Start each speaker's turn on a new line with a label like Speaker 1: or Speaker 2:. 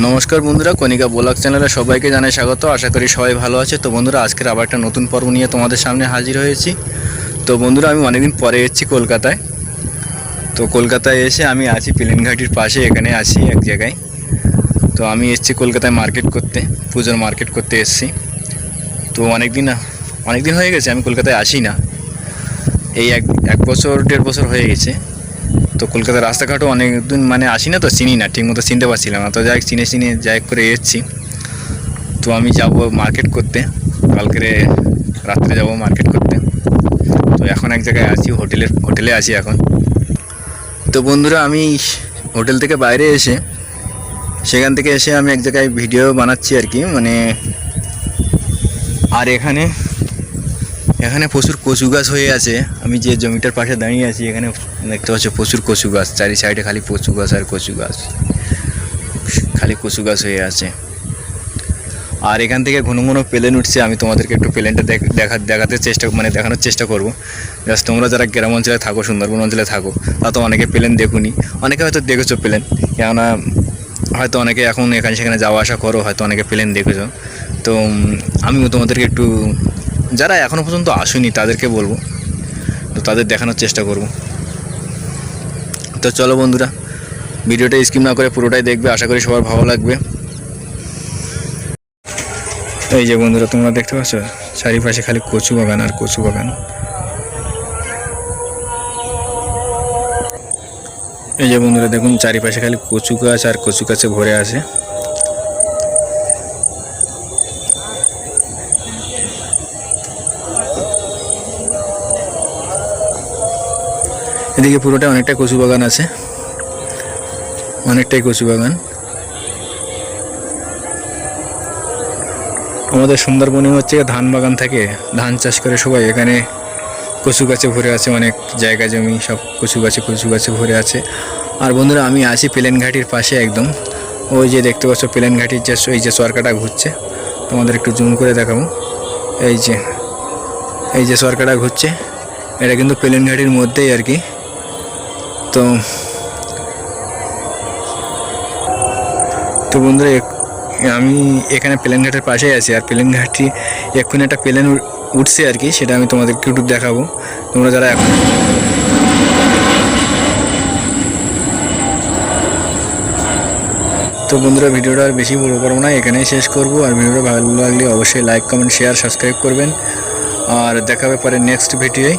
Speaker 1: নমস্কার বন্ধুরা, কণিকা ব্লগ চ্যানেলে সবাইকে জানাই স্বাগত। আশা করি সবাই ভালো আছে। তো বন্ধুরা, আজকের আবার একটা নতুন পর্ব নিয়ে তোমাদের সামনে হাজির হয়েছি। তো বন্ধুরা, আমি অনেকদিন পরে এসেছি কলকাতায়। তো কলকাতায় এসে আমি আছি প্লেন ঘাটির পাশে, এখানে আছি এক জায়গায়। তো আমি এসেছি কলকাতায় মার্কেট করতে, পুজোর মার্কেট করতে এসেছি। তো অনেকদিন হয়ে গেছে আমি কলকাতায় আসি না। এই এক বছর 1.5 বছর হয়ে গেছে। তো কলকাতার রাস্তাঘাটও অনেকদিন আসি না, তো চিনি না, ঠিকমতো চিনতে পারছিলাম না। তো যাই চিনে যাই করে এসেছি। তো আমি যাব মার্কেট করতে, কালকে রাত্রে যাব মার্কেট করতে। তো এখন এক জায়গায় আছি, হোটেলে আছি এখন। তো বন্ধুরা, আমি হোটেল থেকে বাইরে এসে সেখান থেকে এসে আমি এক জায়গায় ভিডিও বানাচ্ছি আর কি, আর এখানে প্রচুর কচু গাছ হয়ে আছে। আমি যে জমিটার পাশে দাঁড়িয়ে আছি, এখানে দেখতে পাচ্ছি প্রচুর কচু গাছ, চারি সাইডে খালি কচু গাছ আর কচু গাছ, খালি কচু গাছ হয়ে আছে। আর এখান থেকে ঘন ঘন প্লেন উঠছে। আমি তোমাদেরকে একটু প্লেনটা দেখানোর চেষ্টা করব। জাস্ট তোমরা যারা গ্রাম অঞ্চলে থাকো, সুন্দরবন অঞ্চলে থাকো, তা তো অনেকে প্লেন দেখুনি, অনেকে হয়তো দেখেছো প্লেন। কেননা হয়তো অনেকে এখন এখানে সেখানে যাওয়া আসা করো, হয়তো অনেকে প্লেন দেখেছো। তো আমিও তোমাদেরকে একটু, যারা এখনও পর্যন্ত আসেনি তাদেরকে বলবো, তো তাদের দেখানোর চেষ্টা করব। তো চলো বন্ধুরা, ভিডিওটা স্কিপ না করে পুরোটাই দেখবে, আশা করি সবার ভালো লাগবে। এই যে বন্ধুরা, তোমরা দেখতে পাচ্ছ চারিপাশে খালি কচু বাগান আর কচু বাগান। এই যে বন্ধুরা দেখুন, চারিপাশে খালি কচু গাছ আর কচু গাছে ভরে আছে। এদিকে পুরোটা অনেকটাই কচু বাগান আছে, অনেকটাই কচু বাগান। আমাদের সুন্দরবনে হচ্ছে ধান বাগান থাকে, ধান চাষ করে সবাই। এখানে কচু গাছে ভরে আছে, অনেক জায়গা জমি সব কচু গাছে ভরে আছে। আর বন্ধুরা, আমি আছি প্লেন ঘাটির পাশে একদম। ওই যে দেখতে পাচ্ছ প্লেন ঘাটির এই যে চরকাটা ঘুরছে, তোমাদের একটু জুম করে দেখাবো। এই যে চরকাটা ঘুরছে, এটা কিন্তু প্লেন ঘাটির মধ্যেই আর কি। তো বন্ধুরা, আমি এখানে প্লেন ঘাটের পাশেই আছি। আর প্লেন ঘাটটি এক্ষুনি একটা প্লেন উঠছে আর কি, সেটা আমি তোমাদেরকে একটু দেখাবো। তোমরা যারা এখন তো বন্ধুরা, ভিডিওটা আর বেশি বড় করবো না, এখানেই শেষ করবো। আর ভিডিওটা ভালো লাগলে অবশ্যই লাইক, কমেন্ট, শেয়ার, সাবস্ক্রাইব করবেন। আর দেখা হবে পরে নেক্সট ভিডিওয়।